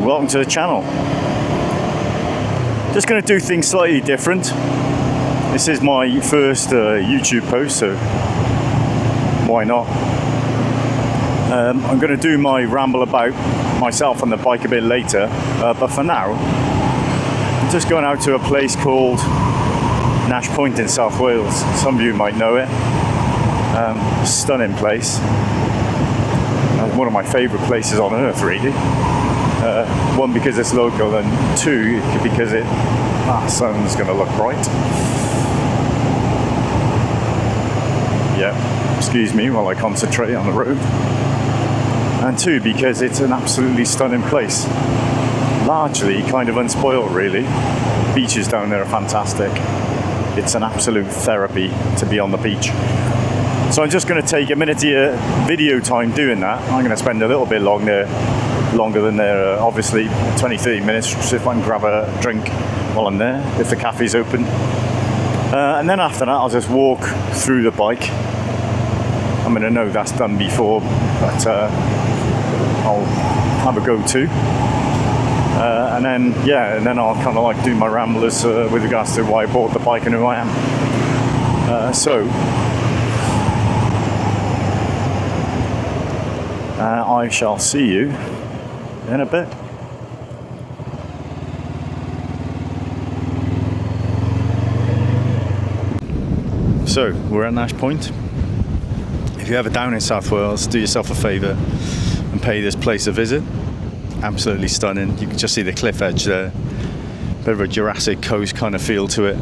welcome to the channel. Just going to do things slightly different. This is my first YouTube post, so why not? I'm going to do my ramble about myself and the bike a bit later, but for now I'm just going out to a place called Nash Point in South Wales. Some of you might know it. Stunning place. One of my favourite places on earth, really. One, because it's local, and two, because the sun's going to look bright. Yeah, excuse me while I concentrate on the road. And two, because it's an absolutely stunning place. Largely kind of unspoiled, really. Beaches down there are fantastic. It's an absolute therapy to be on the beach. So I'm just going to take a minute of your video time doing that. I'm going to spend a little bit longer than there, obviously 20-30 minutes, so if I can grab a drink while I'm there, if the cafe's open. And then after that I'll just walk through the bike. I mean, I know that's done before, but I'll have a go-to. And then I'll kind of like do my ramblers with regards to why I bought the bike and who I am. I shall see you in a bit. So we're at Nash Point. If you're ever down in South Wales, do yourself a favour and pay this place a visit. Absolutely stunning. You can just see the cliff edge there. Bit of a Jurassic Coast kind of feel to it.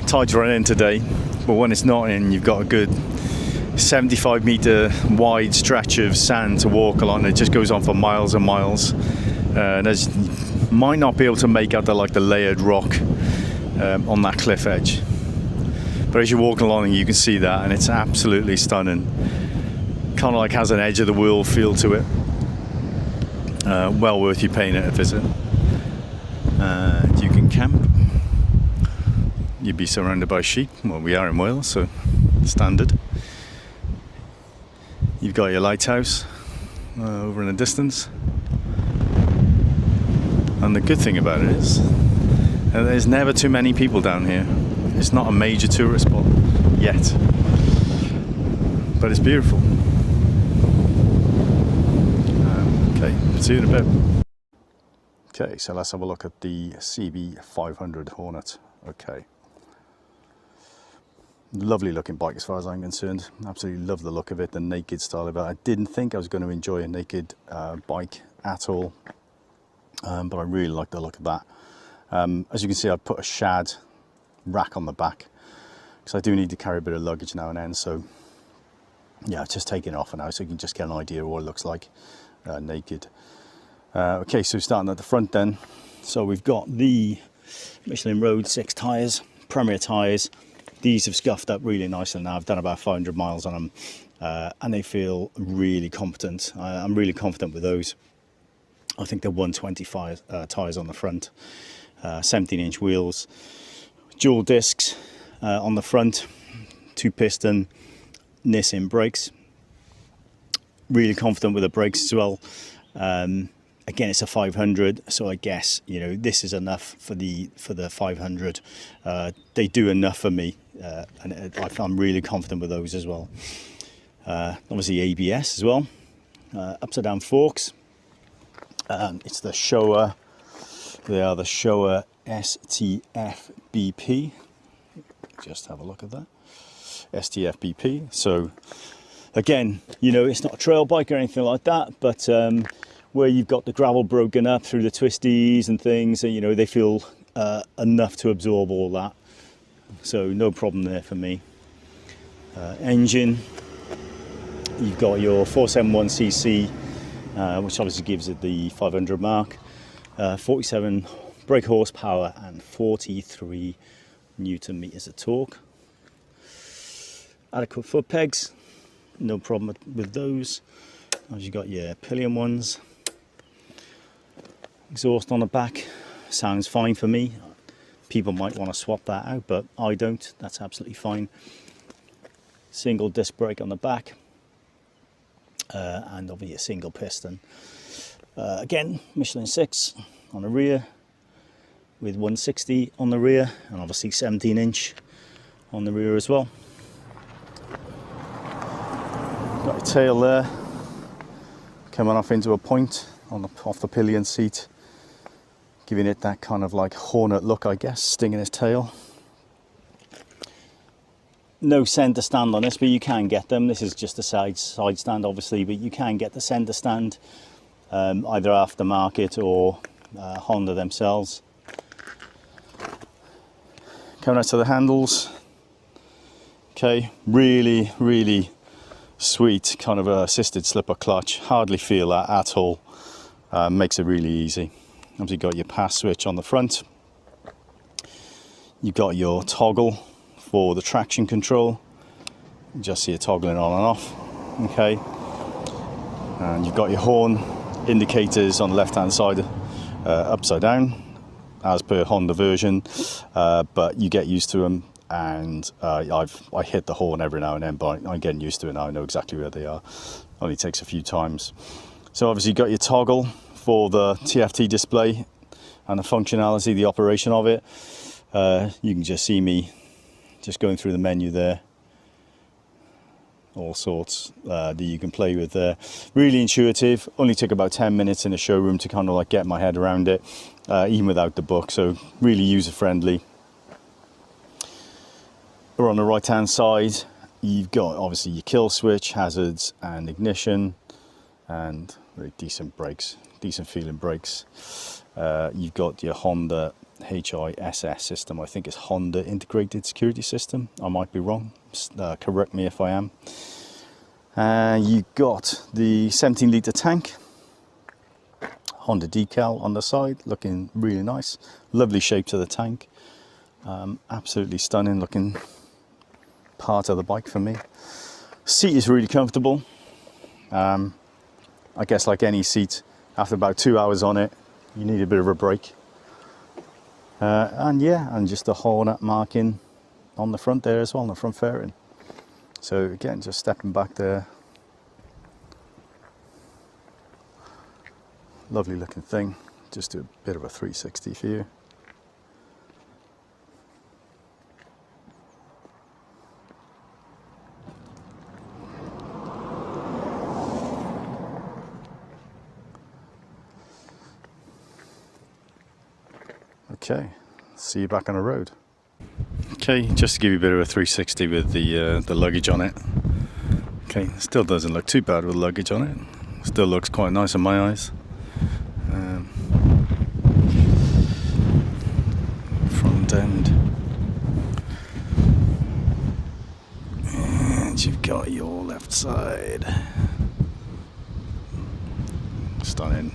Tide's running in today, but when it's not in, you've got a good 75-metre wide stretch of sand to walk along. It just goes on for miles and miles. You might not be able to make out the layered rock on that cliff edge, but as you walk along you can see that, and it's absolutely stunning. Kind of like has an edge of the world feel to it. Well worth you paying it a visit. You can camp. You'd be surrounded by sheep. Well, we are in Wales, so standard. You've got your lighthouse over in the distance. And the good thing about it is there's never too many people down here. It's not a major tourist spot yet, but it's beautiful. Okay, see you in a bit. Okay, so let's have a look at the CB500 Hornet. Okay. Lovely looking bike as far as I'm concerned. Absolutely love the look of it, the naked style of it. I didn't think I was going to enjoy a naked bike at all, but I really like the look of that. As you can see, I've put a shad rack on the back because I do need to carry a bit of luggage now and then. So yeah, just taking it off now so you can just get an idea of what it looks like naked. Okay, so starting at the front then. So we've got the Michelin Road 6 tyres, Premier tyres. These have scuffed up really nicely now. I've done about 500 miles on them, and they feel really competent. I'm really confident with those. I think they're 125 tyres on the front, 17-inch wheels, dual discs on the front, 2-piston Nissin brakes. Really confident with the brakes as well. Again, it's a 500, so I guess this is enough for the 500. They do enough for me, and I'm really confident with those as well. Obviously ABS as well, upside down forks. It's the Showa. They are the Showa STF-BP. Just have a look at that. STF-BP. So again, it's not a trail bike or anything like that, but where you've got the gravel broken up through the twisties and things, they feel enough to absorb all that. So no problem there for me. Engine, you've got your 471cc, which obviously gives it the 500 mark. 47 brake horsepower and 43 Newton meters of torque. Adequate foot pegs, no problem with those. As you got your pillion ones. Exhaust on the back sounds fine for me. People might want to swap that out, but I don't. That's absolutely fine. Single disc brake on the back, and obviously a single piston. Again, Michelin 6 on the rear with 160 on the rear, and obviously 17-inch on the rear as well. Got a tail there coming off into a point on off the pillion seat, giving it that kind of like Hornet look, I guess, stinging its tail. No centre stand on this, but you can get them. This is just a side stand, obviously, but you can get the centre stand, either aftermarket or Honda themselves. Coming out to the handles. Okay, really sweet kind of assisted slipper clutch. Hardly feel that at all. Makes it really easy. Obviously, got your pass switch on the front. You've got your toggle for the traction control. You just see it toggling on and off. Okay, and you've got your horn indicators on the left hand side, upside down as per Honda version, but you get used to them, and I hit the horn every now and then, but I'm getting used to it now. I know exactly where they are. Only takes a few times. So obviously you got your toggle for the TFT display and the functionality, the operation of it. You can just see me just going through the menu there. All sorts that you can play with there. Really intuitive. Only took about 10 minutes in the showroom to kind of like get my head around it, even without the book. So really user friendly. We're on the right hand side. You've got obviously your kill switch, hazards and ignition, and very decent brakes, decent feeling brakes. You've got your Honda HISS system. I think it's Honda Integrated Security System. I might be wrong. Correct me if I am. You got the 17-litre tank. Honda decal on the side, looking really nice. Lovely shape to the tank. Absolutely stunning looking part of the bike for me. Seat is really comfortable. I guess like any seat, after about 2 hours on it, you need a bit of a break. And yeah, and just the Hornet marking on the front there as well, on the front fairing. So again, just stepping back there. Lovely looking thing. Just do a bit of a 360 for you. Okay, see you back on the road. Okay, just to give you a bit of a 360 with the luggage on it. Okay, still doesn't look too bad with luggage on it. Still looks quite nice in my eyes. Front end. And you've got your left side. Stunning.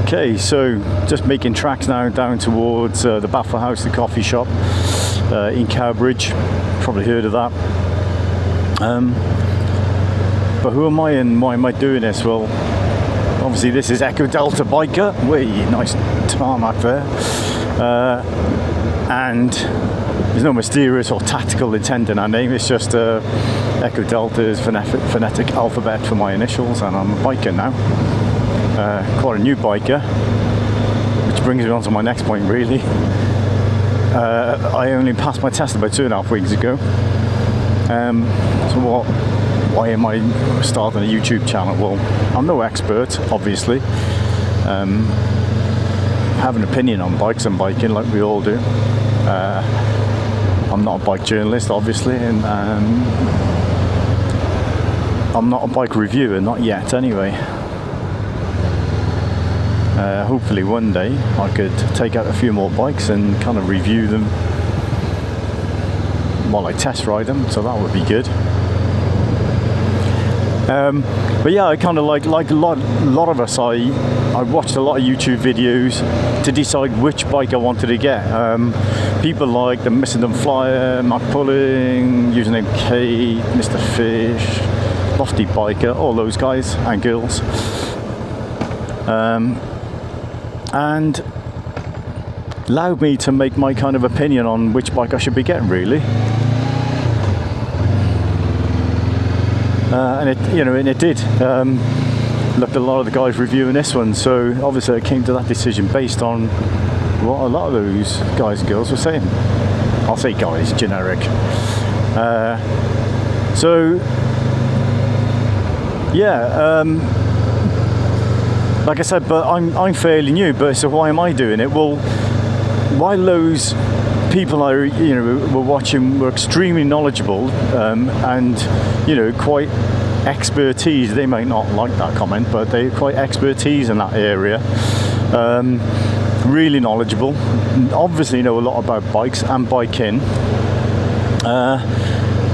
Okay, so just making tracks now down towards the Baffle House, the coffee shop in Cowbridge. Probably heard of that. But who am I and why am I doing this? Well, obviously this is Echo Delta Biker. Way nice tarmac there. And there's no mysterious or tactical intent in our name. It's just Echo Delta's phonetic alphabet for my initials, and I'm a biker now. Quite a new biker, which brings me on to my next point really. I only passed my test about 2.5 weeks ago. So why am I starting a YouTube channel? Well, I'm no expert, obviously. Have an opinion on bikes and biking like we all do. I'm not a bike journalist, obviously, and I'm not a bike reviewer, not yet anyway. Hopefully one day I could take out a few more bikes and kind of review them while I test ride them, so that would be good. But yeah, I kind of like a lot of us, I watched a lot of YouTube videos to decide which bike I wanted to get. People like the Missenden Flyer, Mark Pulling, Username K, Mr. Fish, Lofty Biker, all those guys and girls. And allowed me to make my kind of opinion on which bike I should be getting, really. And it, you know, and it did. looked at a lot of the guys reviewing this one, so obviously I came to that decision based on what a lot of those guys and girls were saying. I'll say guys, generic. So yeah, like I said, but I'm fairly new. But so why am I doing it? Well, while those people I were watching were extremely knowledgeable and quite expertise. They might not like that comment, but they're quite expertise in that area. Really knowledgeable. Obviously know a lot about bikes and biking.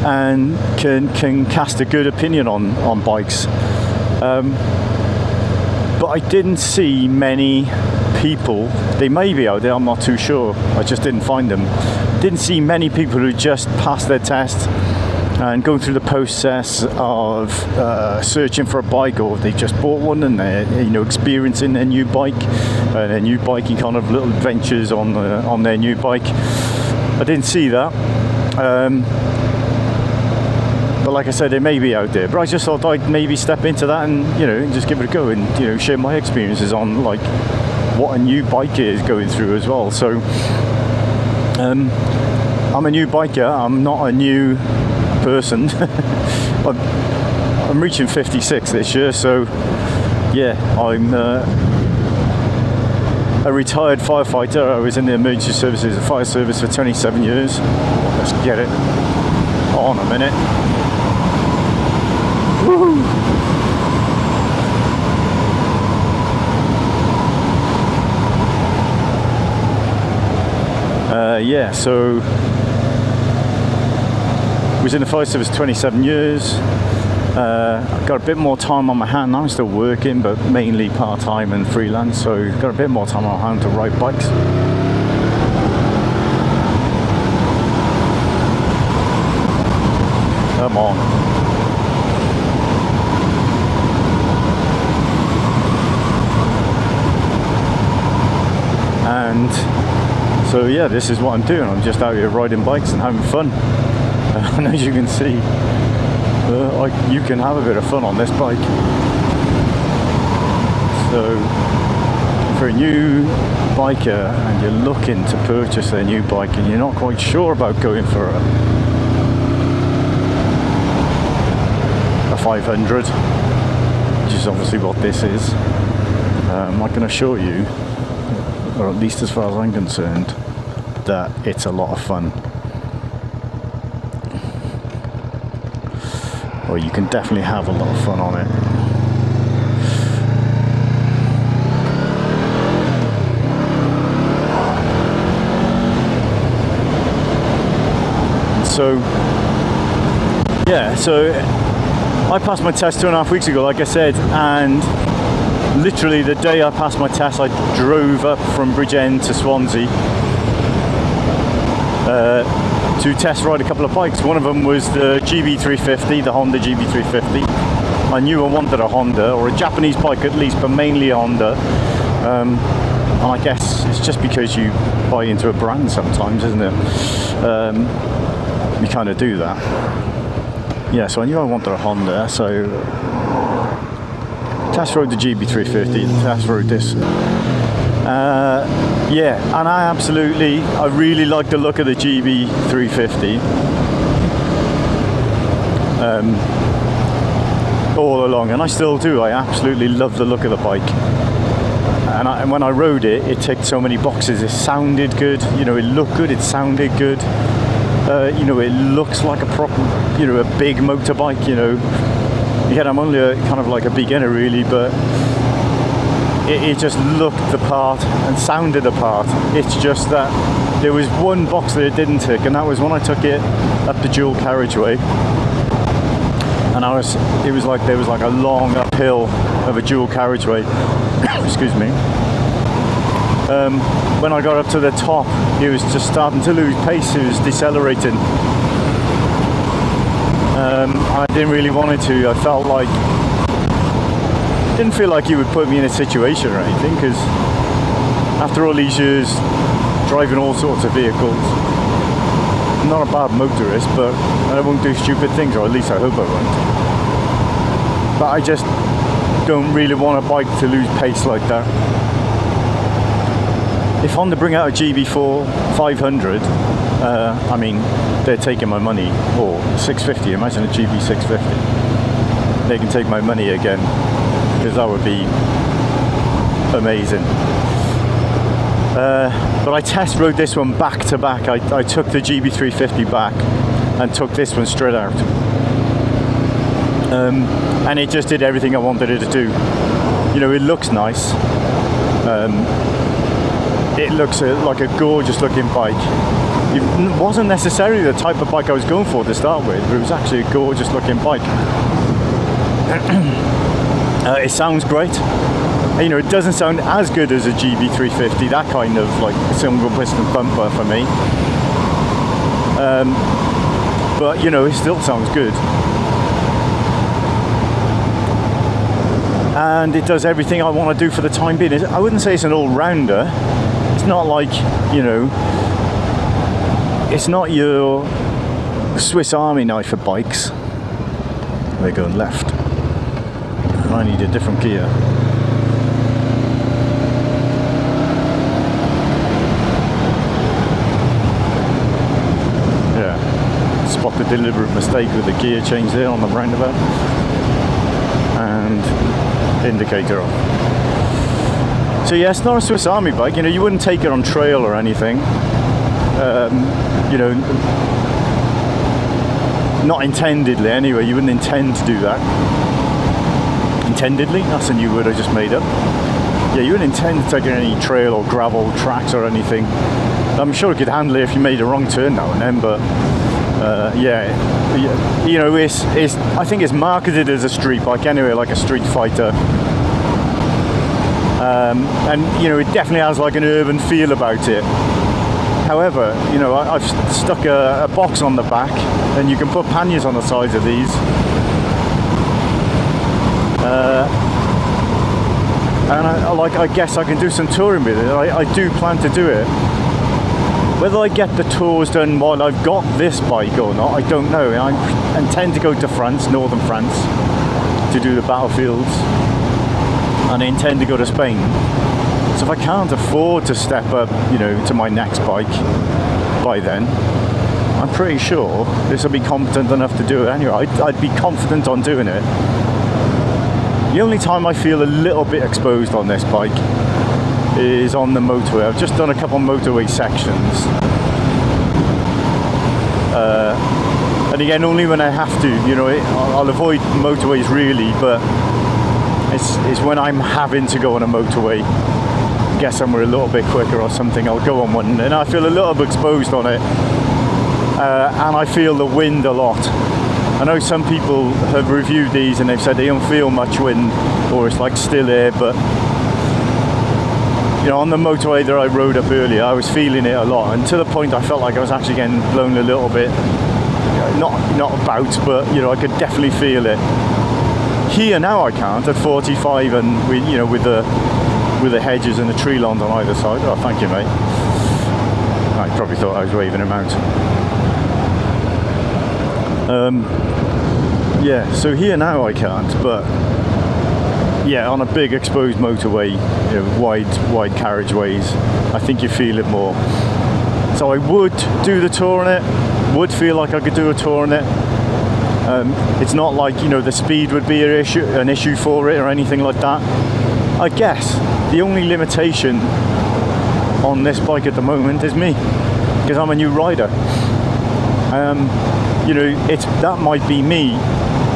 And can cast a good opinion on bikes, but I didn't see many people. They may be out there, I'm not too sure, I just didn't find them. Didn't see many people who just passed their test and going through the process of searching for a bike, or they just bought one and they're experiencing their new bike, their new biking kind of little adventures on their new bike. I didn't see that. But like I said, they may be out there. But I just thought I'd maybe step into that and just give it a go and share my experiences on like what a new bike is going through as well. So I'm a new biker. I'm not a new person. I'm reaching 56 this year. So yeah, I'm a retired firefighter. I was in the emergency services, the fire service for 27 years. Let's get it on a minute. Woo-hoo. Yeah, so was in the fire service 27 years. I've got a bit more time on my hand now. I'm still working, but mainly part-time and freelance, so got a bit more time on my hand to ride bikes. Come on. And so yeah, this is what I'm doing. I'm just out here riding bikes and having fun. And as you can see, you can have a bit of fun on this bike. So if you're a new biker and you're looking to purchase a new bike and you're not quite sure about going for a 500, which is obviously what this is, I can assure you, or at least as far as I'm concerned, that it's a lot of fun. Or you can definitely have a lot of fun on it. So yeah, so I passed my test 2.5 weeks ago, like I said, and literally the day I passed my test, I drove up from Bridgend to Swansea to test ride a couple of bikes. One of them was the GB350, the Honda GB350. I knew I wanted a Honda, or a Japanese bike at least, but mainly a Honda. And I guess it's just because you buy into a brand sometimes, isn't it? You kind of do that. Yeah, so I knew I wanted a Honda, so test rode the GB350, test rode this. Yeah, and I really like the look of the GB350 all along, and I still do. I absolutely love the look of the bike. And when I rode it, it ticked so many boxes. It sounded good, it looked good, it sounded good. It looks like a proper, a big motorbike, Again, I'm only kind of like a beginner really, but it just looked the part and sounded the part. It's just that there was one box that it didn't tick, and that was when I took it up the dual carriageway. And it was like there was like a long uphill of a dual carriageway. Excuse me. When I got up to the top, it was just starting to lose pace. It was decelerating. I didn't really want it to. I felt like, didn't feel like he would put me in a situation or anything, because after all these years driving all sorts of vehicles, I'm not a bad motorist, but I won't do stupid things, or at least I hope I won't. But I just don't really want a bike to lose pace like that. If Honda bring out a CB500, I mean, they're taking my money. Or 650, imagine a GB650. They can take my money again, because that would be amazing. But I test rode this one back to back. I took the GB350 back and took this one straight out. And it just did everything I wanted it to do. You know, it looks nice. It looks like a gorgeous looking bike. It wasn't necessarily the type of bike I was going for to start with, but it was actually a gorgeous looking bike. It sounds great. You know, it doesn't sound as good as a GB350, that kind of like single piston bumper for me. But you know, it still sounds good. And it does everything I want to do for the time being. I wouldn't say it's an all-rounder. It's not like, you know, it's not your Swiss Army knife of bikes. They're going left. I need a different gear. Yeah, spot the deliberate mistake with the gear change there on the roundabout. And indicator off. So yeah, it's not a Swiss Army bike. You know, you wouldn't take it on trail or anything. You know, not intendedly anyway. You wouldn't intend to do that. Intendedly? That's a new word I just made up. Yeah, you wouldn't intend to take it on any trail or gravel tracks or anything. I'm sure it could handle it if you made a wrong turn now and then, but yeah, you know, it's I think it's marketed as a street bike anyway, like a street fighter. And you know, it definitely has like an urban feel about it. However, you know, I've stuck a box on the back, and you can put panniers on the sides of these. And I guess I can do some touring with it. I do plan to do it. Whether I get the tours done while I've got this bike or not, I don't know. I intend to go to France, northern France, to do the battlefields, and I intend to go to Spain. So if I can't afford to step up, you know, to my next bike by then, I'm pretty sure this will be competent enough to do it anyway. I'd be confident on doing it. The only time I feel a little bit exposed on this bike is on the motorway. I've just done a couple of motorway sections. And again, only when I have to, you know, I'll avoid motorways really, but it's when I'm having to go on a motorway, get somewhere a little bit quicker or something, I'll go on one, and I feel a little bit exposed on it. And I feel the wind a lot. I know some people have reviewed these and they've said they don't feel much wind, or it's like still air, but you know, on the motorway that I rode up earlier, I was feeling it a lot, and to the point I felt like I was actually getting blown a little bit. Not about, but you know, I could definitely feel it. Here now I can't at 45, and with, you know, with the hedges and the tree lawns on either side. Oh, thank you, mate. I probably thought I was waving him out. Yeah, so here now I can't, but yeah, on a big exposed motorway, you know, wide carriageways, I think you feel it more. So I would do the tour on it, would feel like I could do a tour on it. It's not like, you know, the speed would be an issue for it or anything like that. I guess the only limitation on this bike at the moment is me, because I'm a new rider. You know, that might be me.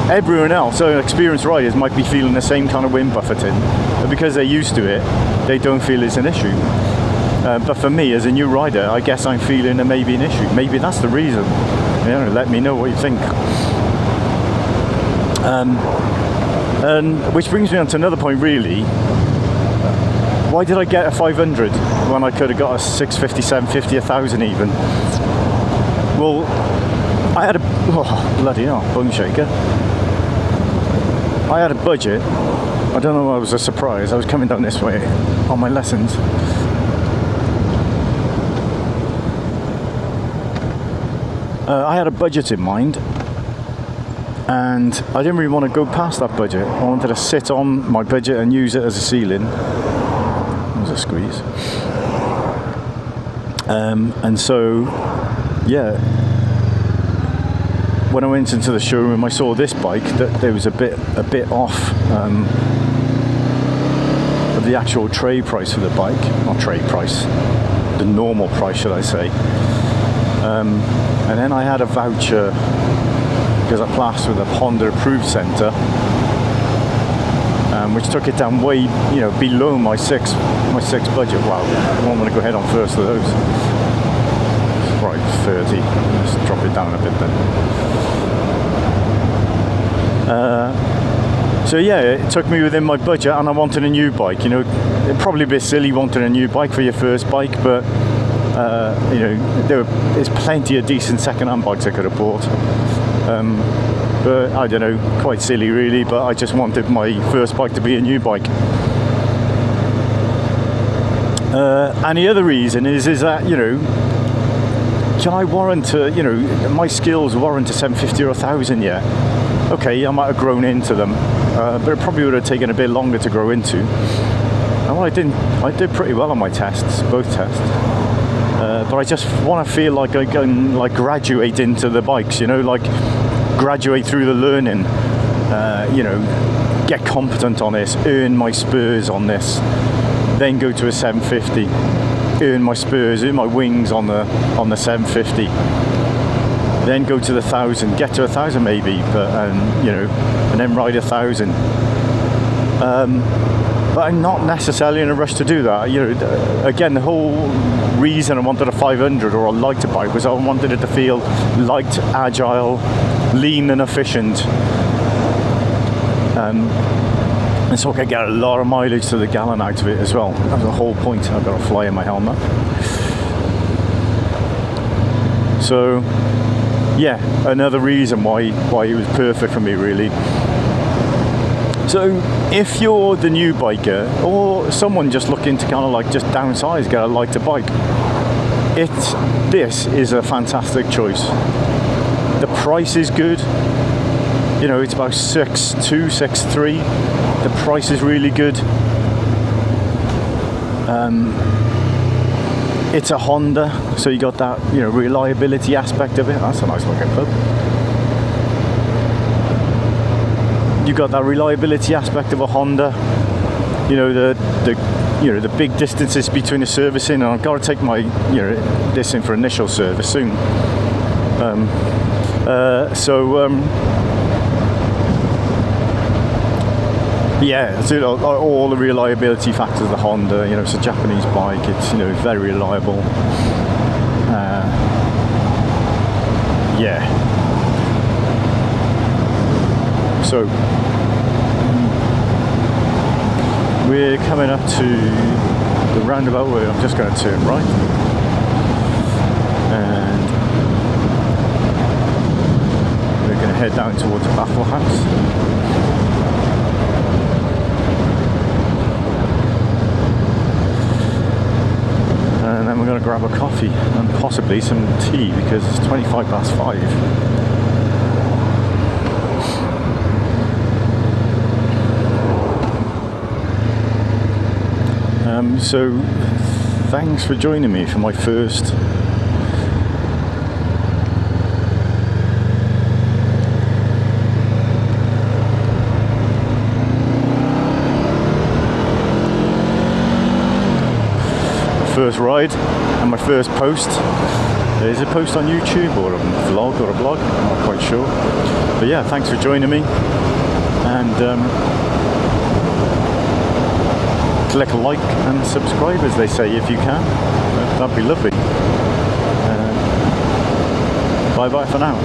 Everyone else, so experienced riders, might be feeling the same kind of wind buffeting, but because they're used to it, they don't feel it's an issue. But for me, as a new rider, I guess I'm feeling it may be an issue. Maybe that's the reason. You know, let me know what you think. And which brings me on to another point, really. Why did I get a 500 when I could have got a 650, 750, 1,000 even? Well, I had bloody hell, bone shaker. I had a budget. I don't know why it was a surprise. I was coming down this way on my lessons. I had a budget in mind, and I didn't really want to go past that budget. I wanted to sit on my budget and use it as a ceiling. There's a squeeze. And so, yeah, when I went into the showroom, I saw this bike that there was a bit off of the actual trade price for the bike. Not trade price, the normal price, should I say. And then I had a voucher because I passed with a Honda approved centre, which took it down way, below my six budget. Wow, I want to go ahead on first of those. Right, 30. Let's drop it down a bit then. So yeah, it took me within my budget, and I wanted a new bike. It'd probably be silly wanting a new bike for your first bike, but there's plenty of decent second-hand bikes I could have bought. But I don't know, quite silly really, but I just wanted my first bike to be a new bike. And the other reason is that, can I warrant my skills warrant a 750 or 1,000 yet? Okay, I might have grown into them, but it probably would have taken a bit longer to grow into. And well, I did pretty well on my tests, both tests. But I just want to feel like I can graduate into the bikes, graduate through the learning, get competent on this, earn my spurs on this, then go to a 750, earn my spurs, earn my wings on the 750, then go to the 1,000, get to 1,000 maybe, but and then ride 1,000. But I'm not necessarily in a rush to do that. Again, the whole reason I wanted a 500 or a lighter bike was I wanted it to feel light, agile, lean and efficient. And so I could get a lot of mileage to the gallon out of it as well. That was the whole point. I've got a fly in my helmet. So, yeah, another reason why it was perfect for me, really. So if you're the new biker or someone just looking to kind of just downsize, get a lighter bike, this is a fantastic choice. The price is good. It's about 6.2, 6.3. The price is really good. It's a Honda, so you got that reliability aspect of it. That's a nice looking pub. You got that reliability aspect of a Honda. The big distances between the servicing, and I've got to take my this in for initial service soon. Yeah, so all the reliability factors of the Honda. It's a Japanese bike. It's very reliable. Yeah. So we're coming up to the roundabout where I'm just going to turn right, and we're going to head down towards the Baffle House. And then we're going to grab a coffee and possibly some tea because it's 5:25. So thanks for joining me for my first ride and my first post. There's a post on YouTube or a vlog or a blog, I'm not quite sure. But yeah, thanks for joining me, and click like and subscribe, as they say, if you can. That'd be lovely. Bye bye for now.